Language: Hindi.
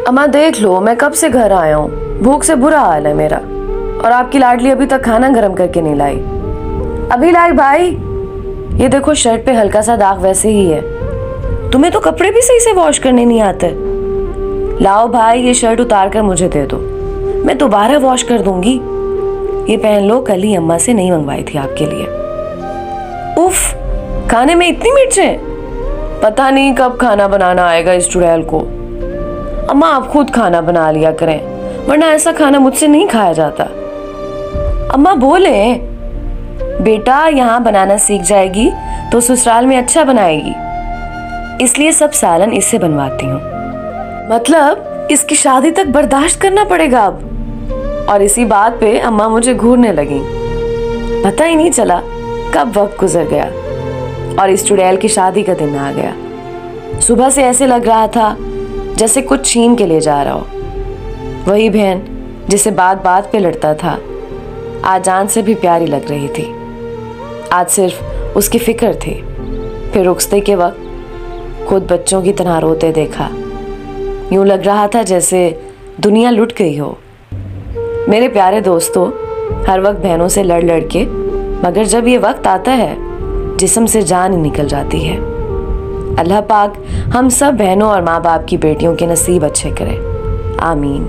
अम्मा देख लो, मैं कब से घर आया हूँ, भूख से बुरा हाल है मेरा। और आपकी लाडली अभी तक खाना गर्म करके नहीं लाई। अभी लाई भाई। ये देखो शर्ट पे हल्का सा दाग वैसे ही है। तुम्हें तो कपड़े भी सही से वॉश करने नहीं आते। लाओ भाई, ये शर्ट उतार कर मुझे दे दो, मैं दोबारा वॉश कर दूंगी। ये पहन लो, कल ही अम्मा से नहीं मंगवाई थी आपके लिए। उफ, खाने में इतनी मिर्चें। पता नहीं कब खाना बनाना आएगा इस चुड़ैल को। अम्मा आप खुद खाना बना लिया करें, वरना ऐसा खाना मुझसे नहीं खाया जाता। अम्मा बोले, बेटा यहाँ बनाना सीख जाएगी तो ससुराल में अच्छा बनाएगी, इसलिए सब सालन इससे बनवाती हूँ। मतलब इसकी शादी तक बर्दाश्त करना पड़ेगा अब। और इसी बात पे अम्मा मुझे घूरने लगी। पता ही नहीं चला कब वक्त गुजर गया और इस चुड़ैल की शादी का दिन आ गया। सुबह से ऐसे लग रहा था जैसे कुछ छीन के ले जा रहा हो। वही बहन जिसे बात बात पे लड़ता था, आज जान से भी प्यारी लग रही थी। आज सिर्फ उसकी फिक्र थी। फिर रुखसते के वक्त खुद बच्चों की तरह रोते देखा। यूं लग रहा था जैसे दुनिया लुट गई हो। मेरे प्यारे दोस्तों, हर वक्त बहनों से लड़ लड़ के, मगर जब ये वक्त आता है जिस्म से जान ही निकल जाती है। अल्लाह पाक हम सब बहनों और माँ बाप की बेटियों के नसीब अच्छे करे। आमीन।